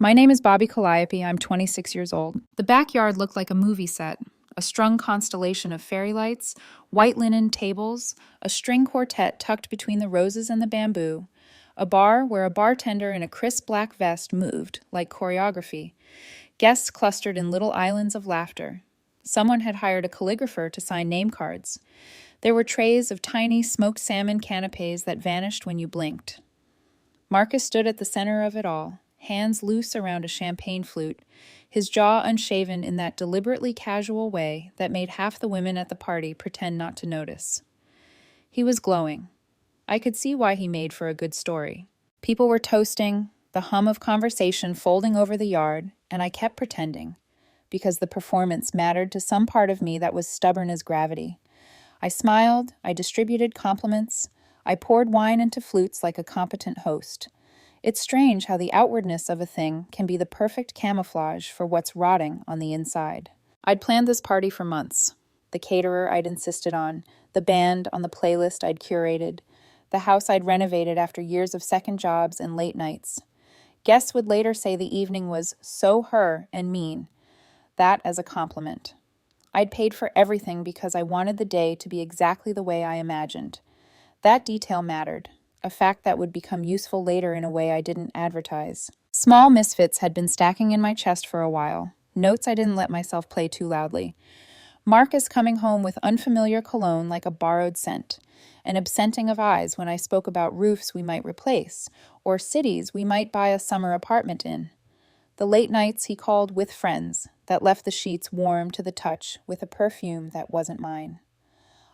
My name is Bobby Calliope. I'm 26 years old. The backyard looked like a movie set, a strung constellation of fairy lights, white linen tables, a string quartet tucked between the roses and the bamboo, a bar where a bartender in a crisp black vest moved, like choreography. Guests clustered in little islands of laughter. Someone had hired a calligrapher to sign name cards. There were trays of tiny smoked salmon canapes that vanished when you blinked. Marcus stood at the center of it all, hands loose around a champagne flute, his jaw unshaven in that deliberately casual way that made half the women at the party pretend not to notice. He was glowing. I could see why he made for a good story. People were toasting, the hum of conversation folding over the yard, and I kept pretending, because the performance mattered to some part of me that was stubborn as gravity. I smiled, I distributed compliments, I poured wine into flutes like a competent host. It's strange how the outwardness of a thing can be the perfect camouflage for what's rotting on the inside. I'd planned this party for months. The caterer I'd insisted on, the band on the playlist I'd curated, the house I'd renovated after years of second jobs and late nights. Guests would later say the evening was so her and mean, that as a compliment. I'd paid for everything because I wanted the day to be exactly the way I imagined. That detail mattered, a fact that would become useful later in a way I didn't advertise. Small misfits had been stacking in my chest for a while, notes I didn't let myself play too loudly. Marcus coming home with unfamiliar cologne like a borrowed scent, an absenting of eyes when I spoke about roofs we might replace, or cities we might buy a summer apartment in. The late nights he called with friends that left the sheets warm to the touch with a perfume that wasn't mine.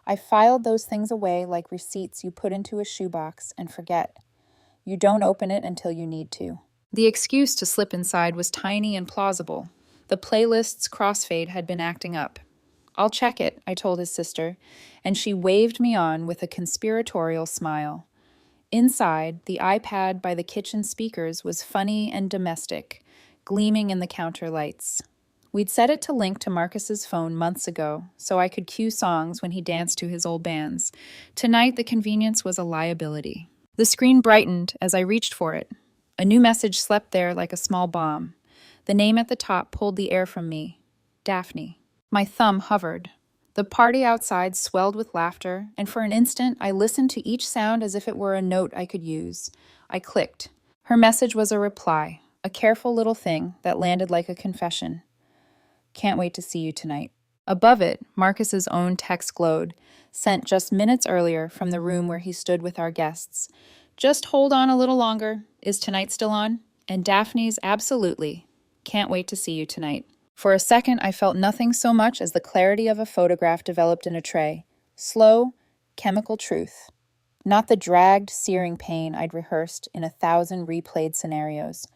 I filed those things away like receipts you put into a shoebox and forget. You don't open it until you need to. The excuse to slip inside was tiny and plausible. The playlist's crossfade had been acting up. I'll check it, I told his sister, and she waved me on with a conspiratorial smile. Inside, the iPad by the kitchen speakers was funny and domestic, gleaming in the counter lights. We'd set it to link to Marcus's phone months ago, so I could cue songs when he danced to his old bands. Tonight, the convenience was a liability. The screen brightened as I reached for it. A new message slept there like a small bomb. The name at the top pulled the air from me. Daphne. My thumb hovered. The party outside swelled with laughter, and for an instant I listened to each sound as if it were a note I could use. I clicked. Her message was a reply, a careful little thing that landed like a confession. Can't wait to see you tonight. Above it, Marcus's own text glowed, sent just minutes earlier from the room where he stood with our guests. Just hold on a little longer. Is tonight still on? And Daphne's absolutely. Can't wait to see you tonight. For a second, I felt nothing so much as the clarity of a photograph developed in a tray. Slow, chemical truth. Not the dragged, searing pain I'd rehearsed in 1,000 replayed scenarios.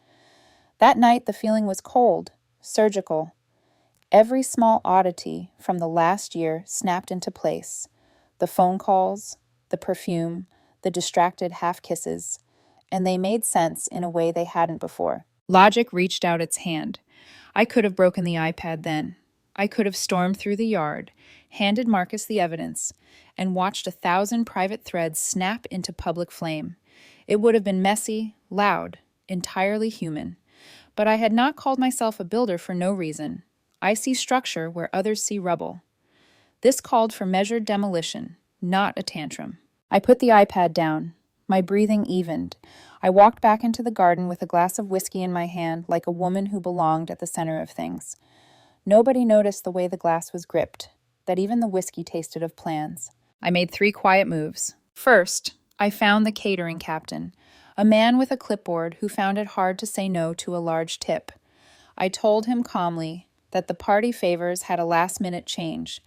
That night, the feeling was cold, surgical. Every small oddity from the last year snapped into place. The phone calls, the perfume, the distracted half-kisses, and they made sense in a way they hadn't before. Logic reached out its hand. I could have broken the iPad then. I could have stormed through the yard, handed Marcus the evidence, and watched 1,000 private threads snap into public flame. It would have been messy, loud, entirely human. But I had not called myself a builder for no reason. I see structure where others see rubble. This called for measured demolition, not a tantrum. I put the iPad down. My breathing evened. I walked back into the garden with a glass of whiskey in my hand like a woman who belonged at the center of things. Nobody noticed the way the glass was gripped, that even the whiskey tasted of plans. I made 3 quiet moves. First, I found the catering captain, a man with a clipboard who found it hard to say no to a large tip. I told him calmly that the party favors had a last-minute change.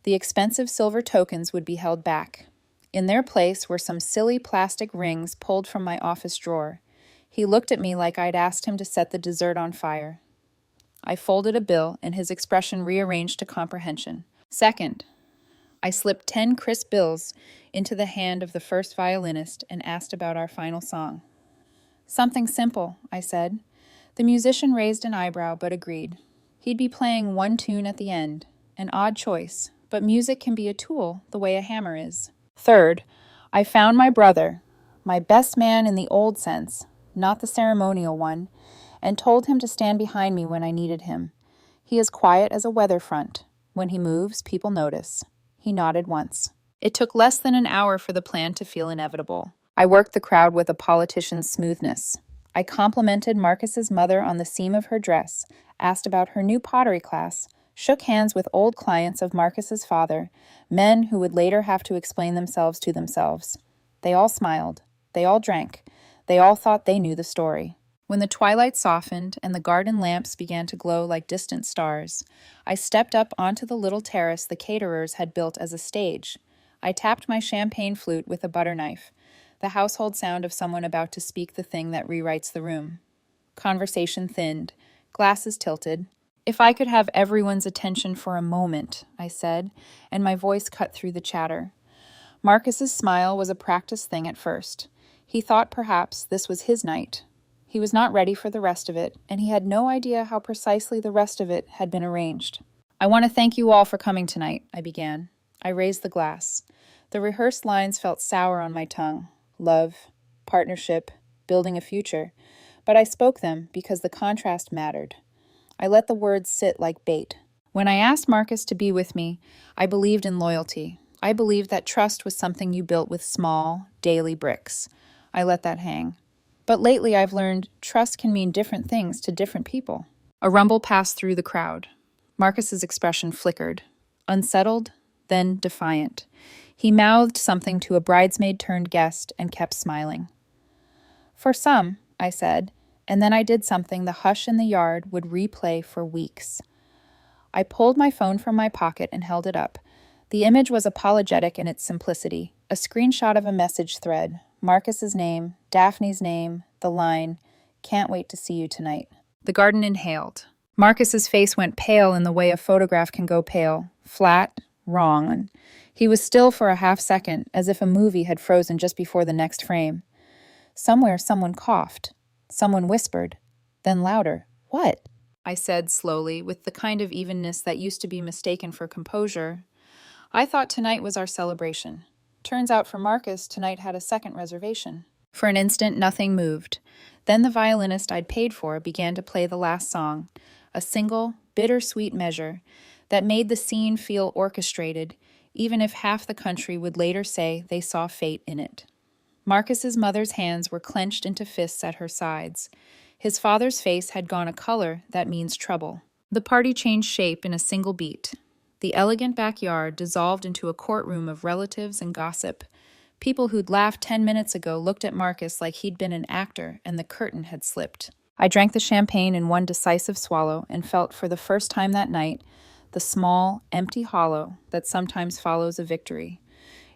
The expensive silver tokens would be held back. In their place were some silly plastic rings pulled from my office drawer. He looked at me like I'd asked him to set the dessert on fire. I folded a bill, and his expression rearranged to comprehension. Second, I slipped 10 crisp bills into the hand of the first violinist and asked about our final song. Something simple, I said. The musician raised an eyebrow but agreed. He'd be playing one tune at the end, an odd choice, but music can be a tool the way a hammer is. Third, I found my brother, my best man in the old sense, not the ceremonial one, and told him to stand behind me when I needed him. He is quiet as a weather front. When he moves, people notice. He nodded once. It took less than an hour for the plan to feel inevitable. I worked the crowd with a politician's smoothness. I complimented Marcus's mother on the seam of her dress, asked about her new pottery class, shook hands with old clients of Marcus's father, men who would later have to explain themselves to themselves. They all smiled. They all drank. They all thought they knew the story. When the twilight softened and the garden lamps began to glow like distant stars, I stepped up onto the little terrace the caterers had built as a stage. I tapped my champagne flute with a butter knife, the household sound of someone about to speak the thing that rewrites the room. Conversation thinned, glasses tilted. "If I could have everyone's attention for a moment," I said, and my voice cut through the chatter. Marcus's smile was a practiced thing at first. He thought perhaps this was his night. He was not ready for the rest of it, and he had no idea how precisely the rest of it had been arranged. "I want to thank you all for coming tonight," I began. I raised the glass. The rehearsed lines felt sour on my tongue. Love, partnership, building a future. But I spoke them because the contrast mattered. I let the words sit like bait. When I asked Marcus to be with me, I believed in loyalty. I believed that trust was something you built with small, daily bricks. I let that hang. But lately I've learned trust can mean different things to different people. A rumble passed through the crowd. Marcus's expression flickered. Unsettled, then defiant. He mouthed something to a bridesmaid-turned-guest and kept smiling. "For some," I said, and then I did something the hush in the yard would replay for weeks. I pulled my phone from my pocket and held it up. The image was apologetic in its simplicity, a screenshot of a message thread, Marcus's name, Daphne's name, the line, "Can't wait to see you tonight." The garden inhaled. Marcus's face went pale in the way a photograph can go pale, flat, wrong. He was still for a half second, as if a movie had frozen just before the next frame. Somewhere someone coughed. Someone whispered. Then louder. "What?" I said slowly, with the kind of evenness that used to be mistaken for composure. "I thought tonight was our celebration. Turns out for Marcus, tonight had a second reservation." For an instant, nothing moved. Then the violinist I'd paid for began to play the last song, a single, bittersweet measure that made the scene feel orchestrated, even if half the country would later say they saw fate in it. Marcus's mother's hands were clenched into fists at her sides. His father's face had gone a color that means trouble. The party changed shape in a single beat. The elegant backyard dissolved into a courtroom of relatives and gossip. People who'd laughed 10 minutes ago looked at Marcus like he'd been an actor and the curtain had slipped. I drank the champagne in one decisive swallow and felt for the first time that night the small, empty hollow that sometimes follows a victory.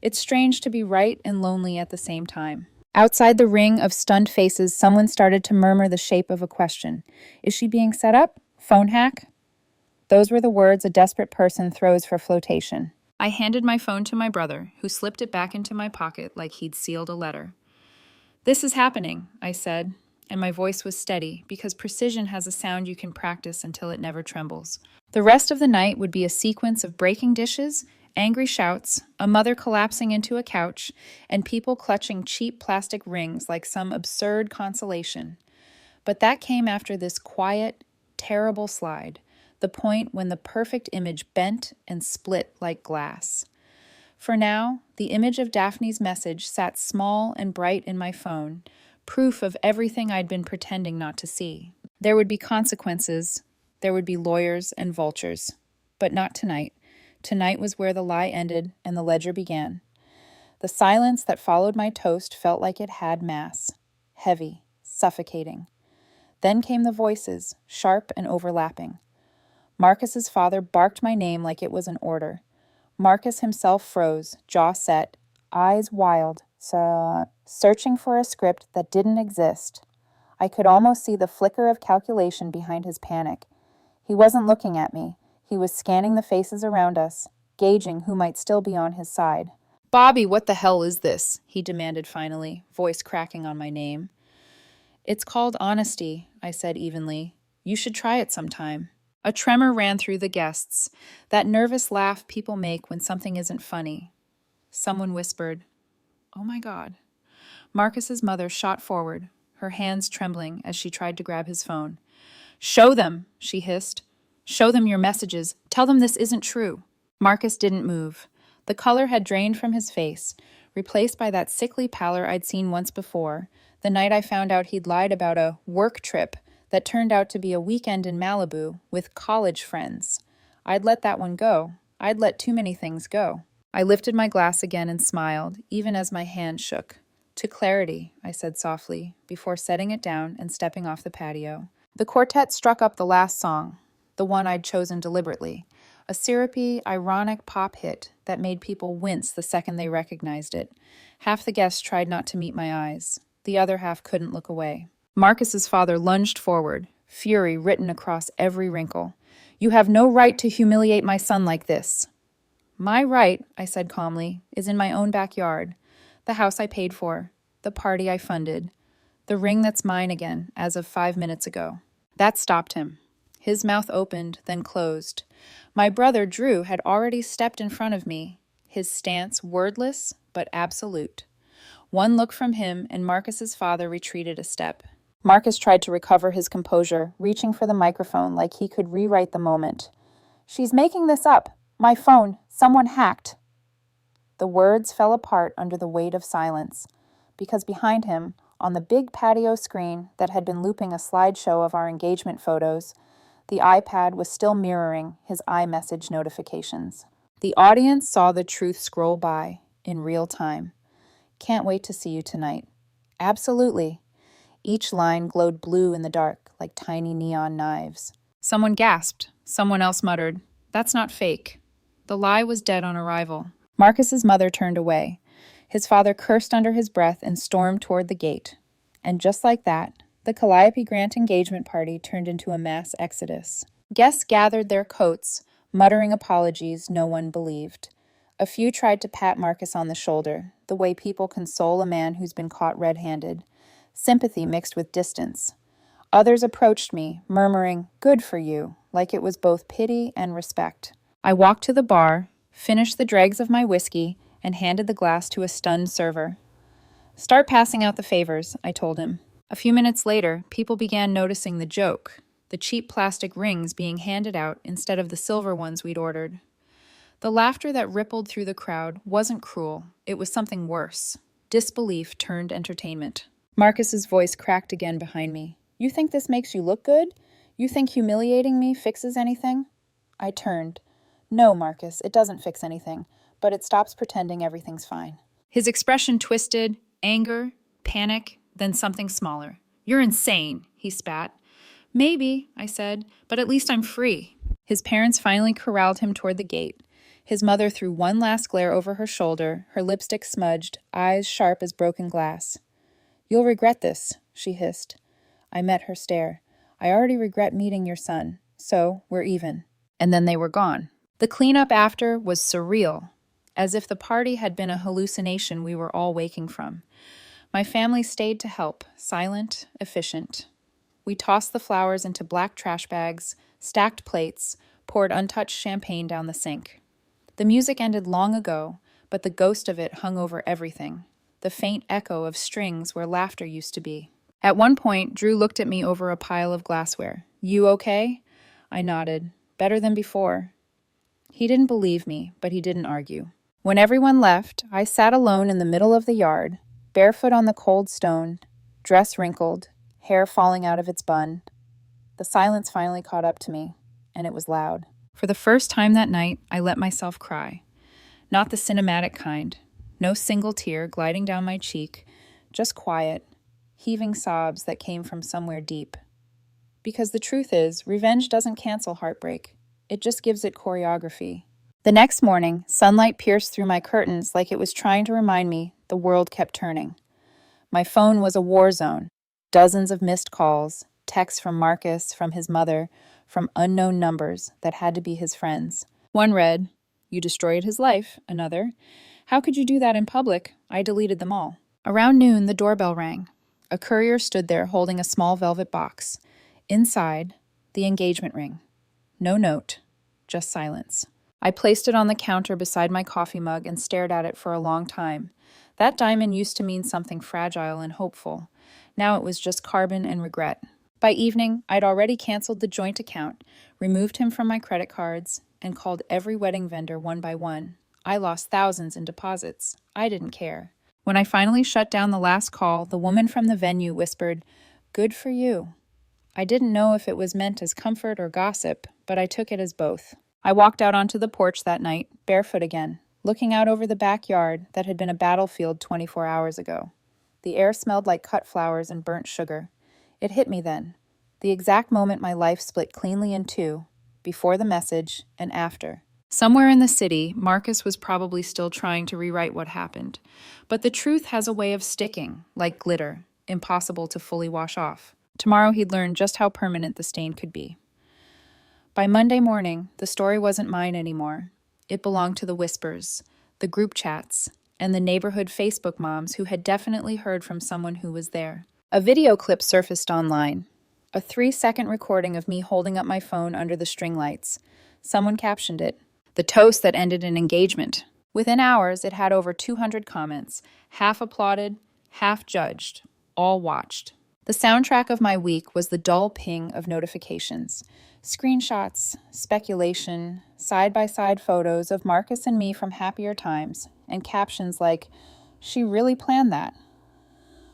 It's strange to be right and lonely at the same time. Outside the ring of stunned faces, someone started to murmur the shape of a question. "Is she being set up? Phone hack?" Those were the words a desperate person throws for flotation. I handed my phone to my brother, who slipped it back into my pocket like he'd sealed a letter. "This is happening," I said, and my voice was steady, because precision has a sound you can practice until it never trembles. The rest of the night would be a sequence of breaking dishes, angry shouts, a mother collapsing into a couch, and people clutching cheap plastic rings like some absurd consolation. But that came after this quiet, terrible slide, the point when the perfect image bent and split like glass. For now, the image of Daphne's message sat small and bright in my phone, proof of everything I'd been pretending not to see. There would be consequences. There would be lawyers and vultures. But not tonight. Tonight was where the lie ended and the ledger began. The silence that followed my toast felt like it had mass. Heavy, suffocating. Then came the voices, sharp and overlapping. Marcus's father barked my name like it was an order. Marcus himself froze, jaw set, eyes wild, searching for a script that didn't exist. I could almost see the flicker of calculation behind his panic. He wasn't looking at me. He was scanning the faces around us, gauging who might still be on his side. "Bobby, what the hell is this?" he demanded finally, voice cracking on my name. "It's called honesty," I said evenly. "You should try it sometime." A tremor ran through the guests, that nervous laugh people make when something isn't funny. Someone whispered, "Oh my God." Marcus's mother shot forward, her hands trembling as she tried to grab his phone. "Show them," she hissed. "Show them your messages. Tell them this isn't true." Marcus didn't move. The color had drained from his face, replaced by that sickly pallor I'd seen once before, the night I found out he'd lied about a work trip that turned out to be a weekend in Malibu with college friends. I'd let that one go. I'd let too many things go. I lifted my glass again and smiled, even as my hand shook. "To clarity," I said softly, before setting it down and stepping off the patio. The quartet struck up the last song, the one I'd chosen deliberately, a syrupy, ironic pop hit that made people wince the second they recognized it. Half the guests tried not to meet my eyes. The other half couldn't look away. Marcus's father lunged forward, fury written across every wrinkle. "You have no right to humiliate my son like this." "My right," I said calmly, "is in my own backyard. The house I paid for, the party I funded, the ring that's mine again as of 5 minutes ago." That stopped him. His mouth opened, then closed. My brother, Drew, had already stepped in front of me, his stance wordless but absolute. One look from him, and Marcus's father retreated a step. Marcus tried to recover his composure, reaching for the microphone like he could rewrite the moment. "She's making this up. My phone. Someone hacked." The words fell apart under the weight of silence, because behind him, on the big patio screen that had been looping a slideshow of our engagement photos, the iPad was still mirroring his iMessage notifications. The audience saw the truth scroll by in real time. "Can't wait to see you tonight." "Absolutely." Each line glowed blue in the dark like tiny neon knives. Someone gasped. Someone else muttered, "That's not fake." The lie was dead on arrival. Marcus's mother turned away. His father cursed under his breath and stormed toward the gate. And just like that, the Calliope Grant engagement party turned into a mass exodus. Guests gathered their coats, muttering apologies no one believed. A few tried to pat Marcus on the shoulder, the way people console a man who's been caught red-handed. Sympathy mixed with distance. Others approached me, murmuring, "Good for you," like it was both pity and respect. I walked to the bar, finished the dregs of my whiskey, and handed the glass to a stunned server. "Start passing out the favors," I told him. A few minutes later, people began noticing the joke, the cheap plastic rings being handed out instead of the silver ones we'd ordered. The laughter that rippled through the crowd wasn't cruel, it was something worse. Disbelief turned entertainment. Marcus's voice cracked again behind me. "You think this makes you look good? You think humiliating me fixes anything?" I turned. "No, Marcus, it doesn't fix anything, but it stops pretending everything's fine." His expression twisted, anger, panic, then something smaller. "You're insane," he spat. "Maybe," I said, "but at least I'm free." His parents finally corralled him toward the gate. His mother threw one last glare over her shoulder, her lipstick smudged, eyes sharp as broken glass. "You'll regret this," she hissed. I met her stare. "I already regret meeting your son, so we're even." And then they were gone. The cleanup after was surreal, as if the party had been a hallucination we were all waking from. My family stayed to help, silent, efficient. We tossed the flowers into black trash bags, stacked plates, poured untouched champagne down the sink. The music ended long ago, but the ghost of it hung over everything, the faint echo of strings where laughter used to be. At one point, Drew looked at me over a pile of glassware. "You okay?" I nodded. "Better than before." He didn't believe me, but he didn't argue. When everyone left, I sat alone in the middle of the yard, barefoot on the cold stone, dress wrinkled, hair falling out of its bun. The silence finally caught up to me, and it was loud. For the first time that night, I let myself cry. Not the cinematic kind. No single tear gliding down my cheek, just quiet, heaving sobs that came from somewhere deep. Because the truth is, revenge doesn't cancel heartbreak. It just gives it choreography. The next morning, sunlight pierced through my curtains like it was trying to remind me the world kept turning. My phone was a war zone. Dozens of missed calls, texts from Marcus, from his mother, from unknown numbers that had to be his friends. One read, "You destroyed his life." Another, "How could you do that in public? I deleted them all." Around noon, the doorbell rang. A courier stood there holding a small velvet box. Inside, the engagement ring. No note, just silence. I placed it on the counter beside my coffee mug and stared at it for a long time. That diamond used to mean something fragile and hopeful. Now it was just carbon and regret. By evening, I'd already canceled the joint account, removed him from my credit cards, and called every wedding vendor one by one. I lost thousands in deposits. I didn't care. When I finally shut down the last call, the woman from the venue whispered, "Good for you." I didn't know if it was meant as comfort or gossip, but I took it as both. I walked out onto the porch that night, barefoot again, looking out over the backyard that had been a battlefield 24 hours ago. The air smelled like cut flowers and burnt sugar. It hit me then, the exact moment my life split cleanly in two, before the message and after. Somewhere in the city, Marcus was probably still trying to rewrite what happened. But the truth has a way of sticking, like glitter, impossible to fully wash off. Tomorrow he'd learn just how permanent the stain could be. By Monday morning, the story wasn't mine anymore. It belonged to the whispers, the group chats, and the neighborhood Facebook moms who had definitely heard from someone who was there. A video clip surfaced online. A 3-second recording of me holding up my phone under the string lights. Someone captioned it, "The toast that ended an engagement." Within hours, it had over 200 comments, half applauded, half judged, all watched. The soundtrack of my week was the dull ping of notifications. Screenshots, speculation, side-by-side photos of Marcus and me from happier times, and captions like, "She really planned that."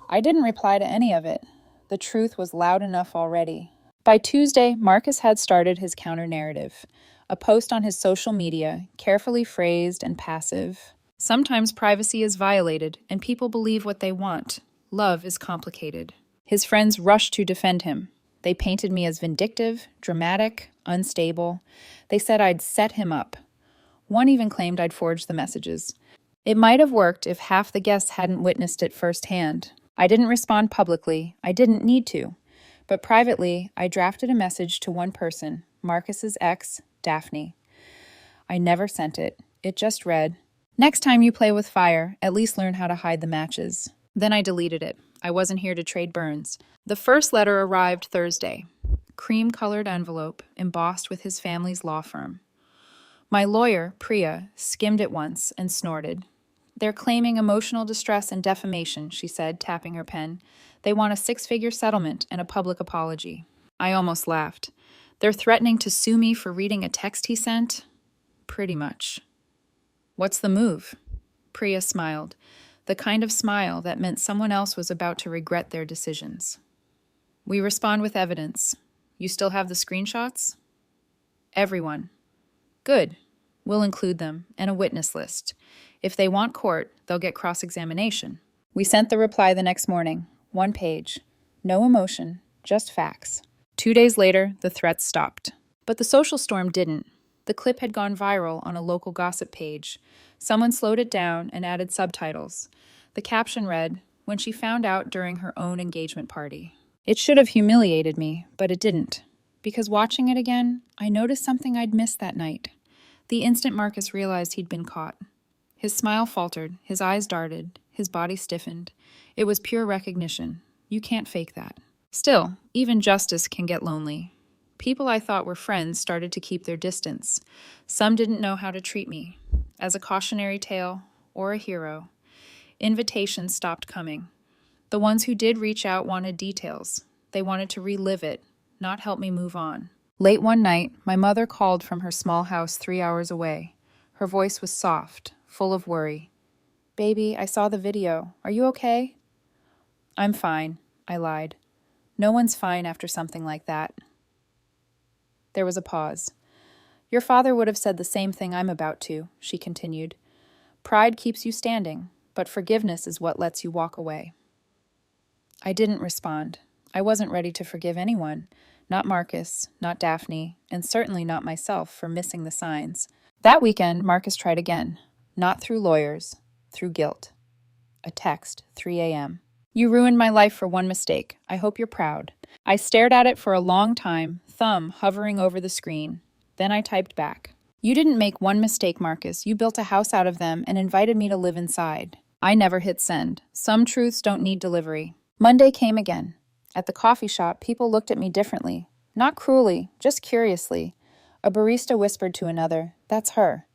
I didn't reply to any of it. The truth was loud enough already. By Tuesday, Marcus had started his counter-narrative, a post on his social media, carefully phrased and passive. Sometimes privacy is violated, and people believe what they want. Love is complicated. His friends rushed to defend him. They painted me as vindictive, dramatic, unstable. They said I'd set him up. One even claimed I'd forged the messages. It might have worked if half the guests hadn't witnessed it firsthand. I didn't respond publicly. I didn't need to. But privately, I drafted a message to one person, Marcus's ex, Daphne. I never sent it. It just read, "Next time you play with fire, at least learn how to hide the matches." Then I deleted it. I wasn't here to trade burns. The first letter arrived Thursday. Cream-colored envelope, embossed with his family's law firm. My lawyer, Priya, skimmed it once and snorted. "They're claiming emotional distress and defamation," she said, tapping her pen. "They want a 6-figure settlement and a public apology." I almost laughed. "They're threatening to sue me for reading a text he sent?" Pretty much. "What's the move?" Priya smiled, the kind of smile that meant someone else was about to regret their decisions. "We respond with evidence. You still have the screenshots?" "Everyone." "Good. We'll include them, and a witness list. If they want court, they'll get cross-examination." We sent the reply the next morning. 1 page. No emotion, just facts. 2 days later, the threats stopped. But the social storm didn't. The clip had gone viral on a local gossip page. Someone slowed it down and added subtitles. The caption read, "When she found out during her own engagement party." It should have humiliated me, but it didn't. Because watching it again, I noticed something I'd missed that night. The instant Marcus realized he'd been caught. His smile faltered, his eyes darted, his body stiffened. It was pure recognition. You can't fake that. Still, even justice can get lonely. People I thought were friends started to keep their distance. Some didn't know how to treat me, as a cautionary tale or a hero. Invitations stopped coming. The ones who did reach out wanted details. They wanted to relive it, not help me move on. Late one night, my mother called from her small house 3 hours away. Her voice was soft, full of worry. "Baby, I saw the video. Are you okay?" "I'm fine," I lied. "No one's fine after something like that." There was a pause. "Your father would have said the same thing I'm about to," she continued. "Pride keeps you standing, but forgiveness is what lets you walk away." I didn't respond. I wasn't ready to forgive anyone. Not Marcus, not Daphne, and certainly not myself for missing the signs. That weekend, Marcus tried again. Not through lawyers, through guilt. A text, 3 a.m. "You ruined my life for one mistake. I hope you're proud." I stared at it for a long time, thumb hovering over the screen. Then I typed back. "You didn't make one mistake, Marcus. You built a house out of them and invited me to live inside." I never hit send. Some truths don't need delivery. Monday came again. At the coffee shop, people looked at me differently. Not cruelly, just curiously. A barista whispered to another, "That's her."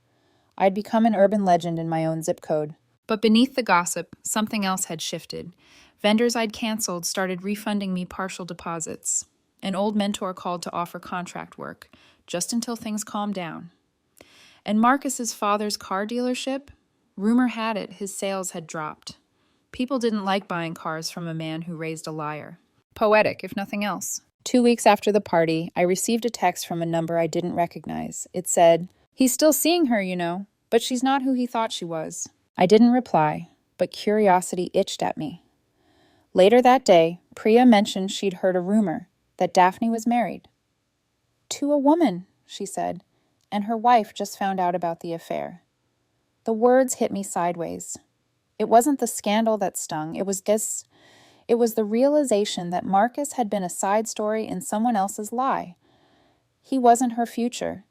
I'd become an urban legend in my own zip code. But beneath the gossip, something else had shifted. Vendors I'd canceled started refunding me partial deposits. An old mentor called to offer contract work, just until things calmed down. And Marcus's father's car dealership? Rumor had it his sales had dropped. People didn't like buying cars from a man who raised a liar. Poetic, if nothing else. 2 weeks after the party, I received a text from a number I didn't recognize. It said, "He's still seeing her, you know, but she's not who he thought she was." I didn't reply, but curiosity itched at me. Later that day, Priya mentioned she'd heard a rumor that Daphne was married. "To a woman," she said, and her wife just found out about the affair. The words hit me sideways. It wasn't the scandal that stung, it was the realization that Marcus had been a side story in someone else's lie. He wasn't her future.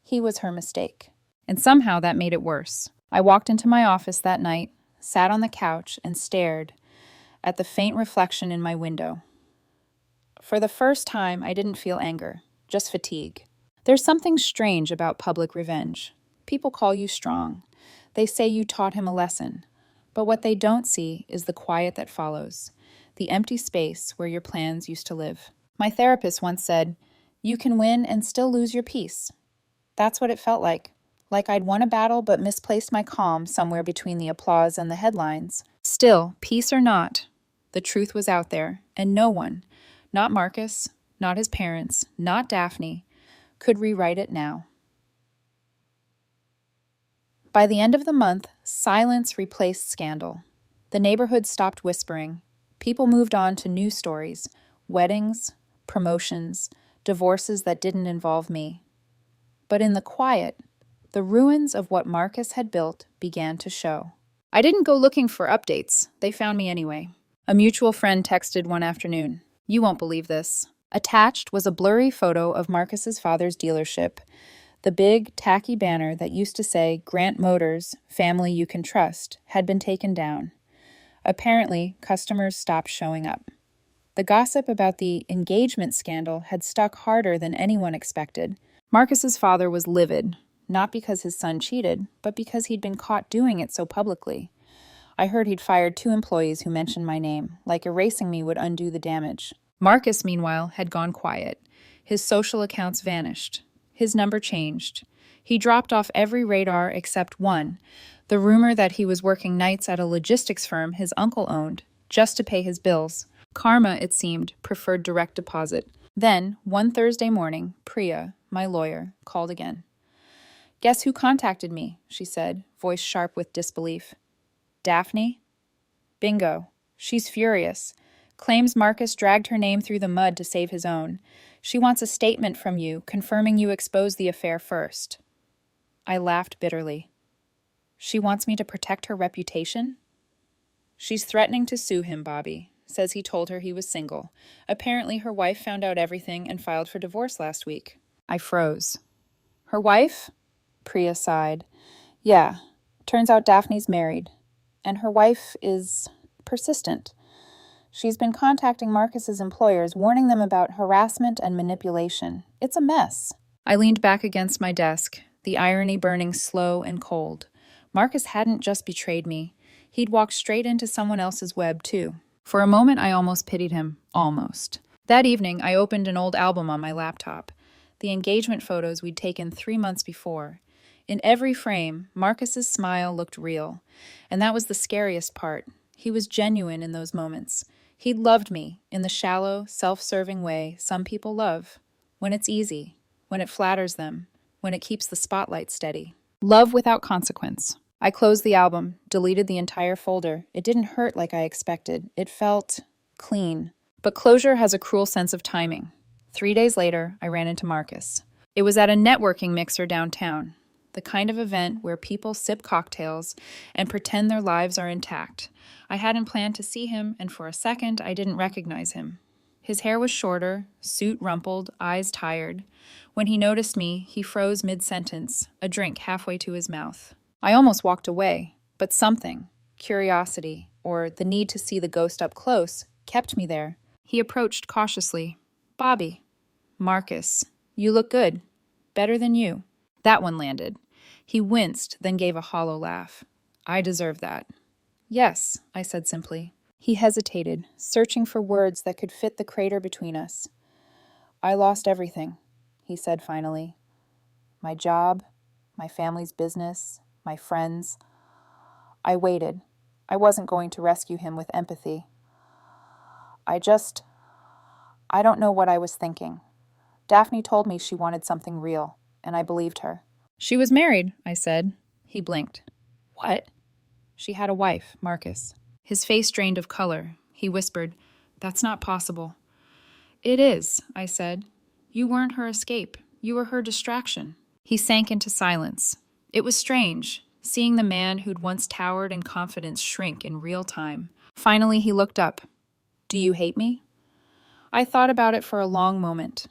He was her mistake. And somehow that made it worse. I walked into my office that night, sat on the couch, and stared at the faint reflection in my window. For the first time, I didn't feel anger, just fatigue. There's something strange about public revenge. People call you strong. They say you taught him a lesson. But what they don't see is the quiet that follows, the empty space where your plans used to live. My therapist once said, "You can win and still lose your peace." That's what it felt like I'd won a battle but misplaced my calm somewhere between the applause and the headlines. Still, peace or not, the truth was out there, and no one, not Marcus, not his parents, not Daphne, could rewrite it now. By the end of the month, silence replaced scandal. The neighborhood stopped whispering. People moved on to new stories, weddings, promotions, divorces that didn't involve me. But in the quiet, the ruins of what Marcus had built began to show. I didn't go looking for updates. They found me anyway. A mutual friend texted one afternoon. "You won't believe this." Attached was a blurry photo of Marcus's father's dealership. The big, tacky banner that used to say, "Grant Motors, family you can trust," had been taken down. Apparently, customers stopped showing up. The gossip about the engagement scandal had stuck harder than anyone expected. Marcus's father was livid, not because his son cheated, but because he'd been caught doing it so publicly. I heard he'd fired 2 employees who mentioned my name, like erasing me would undo the damage. Marcus, meanwhile, had gone quiet. His social accounts vanished. His number changed. He dropped off every radar except one, the rumor that he was working nights at a logistics firm his uncle owned, just to pay his bills. Karma, it seemed, preferred direct deposit. Then, one Thursday morning, Priya, my lawyer, called again. "Guess who contacted me?" she said, voice sharp with disbelief. "Daphne?" "Bingo. She's furious. Claims Marcus dragged her name through the mud to save his own. She wants a statement from you, confirming you exposed the affair first." I laughed bitterly. "She wants me to protect her reputation?" "She's threatening to sue him, Bobby. Says he told her he was single. Apparently her wife found out everything and filed for divorce last week." I froze. "Her wife?" Priya sighed. "Yeah. Turns out Daphne's married. And her wife is persistent. She's been contacting Marcus's employers, warning them about harassment and manipulation. It's a mess." I leaned back against my desk, the irony burning slow and cold. Marcus hadn't just betrayed me. He'd walked straight into someone else's web, too. For a moment, I almost pitied him. Almost. That evening, I opened an old album on my laptop. The engagement photos we'd taken 3 months before. In every frame, Marcus's smile looked real. And that was the scariest part. He was genuine in those moments. He'd loved me in the shallow, self-serving way some people love. When it's easy, when it flatters them, when it keeps the spotlight steady. Love without consequence. I closed the album, deleted the entire folder. It didn't hurt like I expected. It felt clean. But closure has a cruel sense of timing. 3 days later, I ran into Marcus. It was at a networking mixer downtown, the kind of event where people sip cocktails and pretend their lives are intact. I hadn't planned to see him, and for a second, I didn't recognize him. His hair was shorter, suit rumpled, eyes tired. When he noticed me, he froze mid-sentence, a drink halfway to his mouth. I almost walked away, but something, curiosity, or the need to see the ghost up close, kept me there. He approached cautiously. "Bobby." "Marcus. You look good. Better than you." That one landed. He winced, then gave a hollow laugh. "I deserve that." "Yes," I said simply. He hesitated, searching for words that could fit the crater between us. "I lost everything," he said finally. "My job, my family's business, my friends." I waited. I wasn't going to rescue him with empathy. I don't know what I was thinking. Daphne told me she wanted something real, and I believed her. "She was married," I said. He blinked. "What?" "She had a wife, Marcus." His face drained of color. He whispered, "That's not possible." "It is," I said. "You weren't her escape. You were her distraction." He sank into silence. It was strange, seeing the man who'd once towered in confidence shrink in real time. Finally, he looked up. "Do you hate me?" I thought about it for a long moment.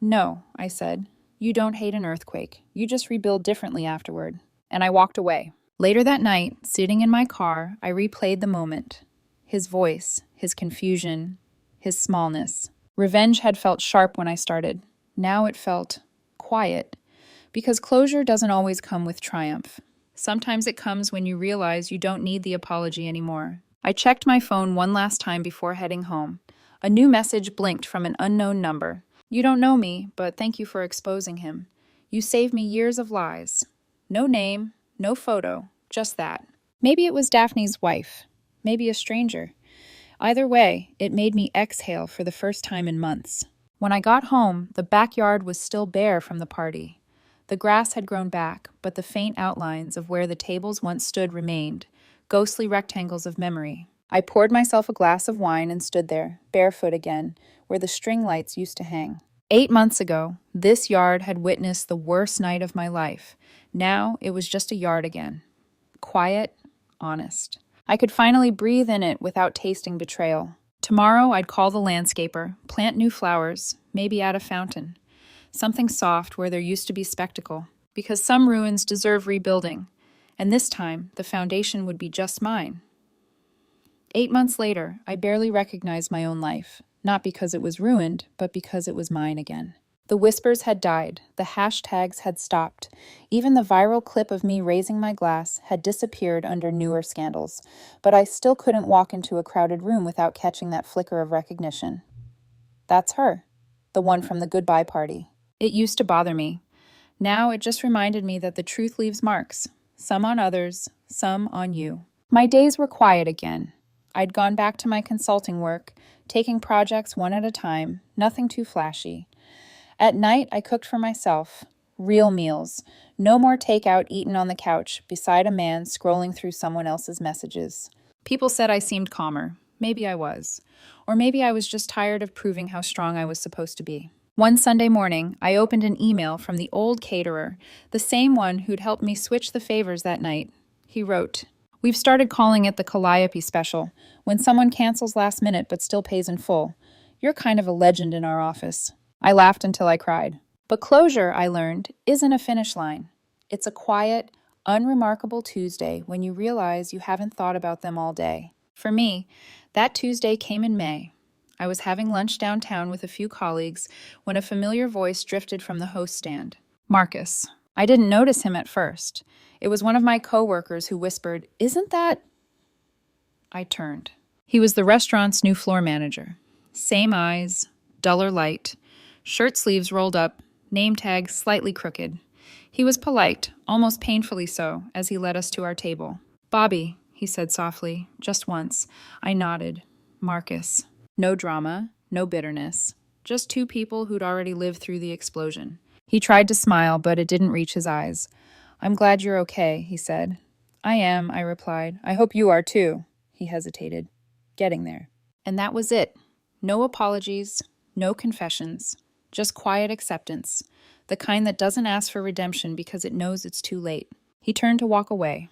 "No," I said. "You don't hate an earthquake. You just rebuild differently afterward." And I walked away. Later that night, sitting in my car, I replayed the moment. His voice, his confusion, his smallness. Revenge had felt sharp when I started. Now it felt quiet. Because closure doesn't always come with triumph. Sometimes it comes when you realize you don't need the apology anymore. I checked my phone one last time before heading home. A new message blinked from an unknown number. "You don't know me, but thank you for exposing him. You saved me years of lies." No name, no photo, just that. Maybe it was Daphne's wife. Maybe a stranger. Either way, it made me exhale for the first time in months. When I got home, the backyard was still bare from the party. The grass had grown back, but the faint outlines of where the tables once stood remained, ghostly rectangles of memory. I poured myself a glass of wine and stood there, barefoot again, where the string lights used to hang. 8 months ago, this yard had witnessed the worst night of my life. Now it was just a yard again. Quiet, honest. I could finally breathe in it without tasting betrayal. Tomorrow I'd call the landscaper, plant new flowers, maybe add a fountain. Something soft where there used to be spectacle. Because some ruins deserve rebuilding. And this time, the foundation would be just mine. 8 months later, I barely recognized my own life. Not because it was ruined, but because it was mine again. The whispers had died. The hashtags had stopped. Even the viral clip of me raising my glass had disappeared under newer scandals. But I still couldn't walk into a crowded room without catching that flicker of recognition. That's her. The one from the goodbye party. It used to bother me. Now it just reminded me that the truth leaves marks. Some on others, some on you. My days were quiet again. I'd gone back to my consulting work, taking projects one at a time, nothing too flashy. At night, I cooked for myself. Real meals. No more takeout eaten on the couch beside a man scrolling through someone else's messages. People said I seemed calmer. Maybe I was. Or maybe I was just tired of proving how strong I was supposed to be. One Sunday morning, I opened an email from the old caterer, the same one who'd helped me switch the favors that night. He wrote, "We've started calling it the Calliope Special, when someone cancels last minute but still pays in full. You're kind of a legend in our office." I laughed until I cried. But closure, I learned, isn't a finish line. It's a quiet, unremarkable Tuesday when you realize you haven't thought about them all day. For me, that Tuesday came in May. I was having lunch downtown with a few colleagues when a familiar voice drifted from the host stand. Marcus. I didn't notice him at first. It was one of my coworkers who whispered, "Isn't that—" I turned. He was the restaurant's new floor manager. Same eyes, duller light, shirt sleeves rolled up, name tag slightly crooked. He was polite, almost painfully so, as he led us to our table. "Bobby," he said softly, just once. I nodded. Marcus. No drama, no bitterness. Just two people who'd already lived through the explosion. He tried to smile, but it didn't reach his eyes. "I'm glad you're okay," he said. "I am," I replied. "I hope you are too." He hesitated. "Getting there." And that was it. No apologies, no confessions. Just quiet acceptance. The kind that doesn't ask for redemption because it knows it's too late. He turned to walk away.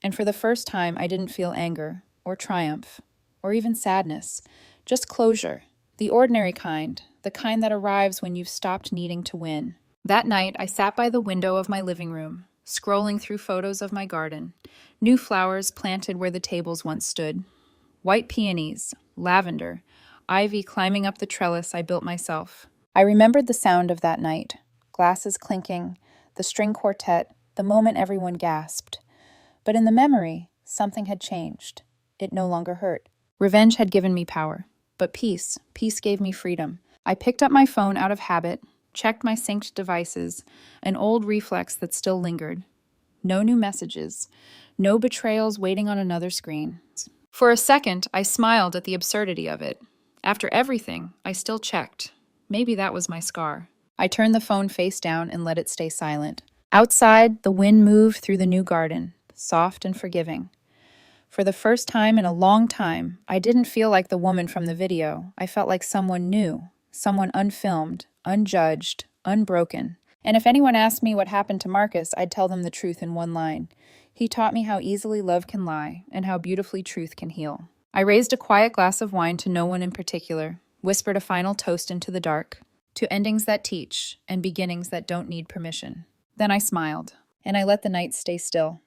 And for the first time, I didn't feel anger, or triumph, or even sadness. Just closure. The ordinary kind. The kind that arrives when you've stopped needing to win. That night, I sat by the window of my living room, scrolling through photos of my garden. New flowers planted where the tables once stood. White peonies, lavender, ivy climbing up the trellis I built myself. I remembered the sound of that night. Glasses clinking, the string quartet, the moment everyone gasped. But in the memory, something had changed. It no longer hurt. Revenge had given me power, but peace gave me freedom. I picked up my phone out of habit, checked my synced devices, an old reflex that still lingered. No new messages, no betrayals waiting on another screen. For a second, I smiled at the absurdity of it. After everything, I still checked. Maybe that was my scar. I turned the phone face down and let it stay silent. Outside, the wind moved through the new garden, soft and forgiving. For the first time in a long time, I didn't feel like the woman from the video. I felt like someone new, someone unfilmed, unjudged, unbroken. And if anyone asked me what happened to Marcus, I'd tell them the truth in one line. He taught me how easily love can lie and how beautifully truth can heal. I raised a quiet glass of wine to no one in particular, whispered a final toast into the dark, to endings that teach and beginnings that don't need permission. Then I smiled, and I let the night stay still.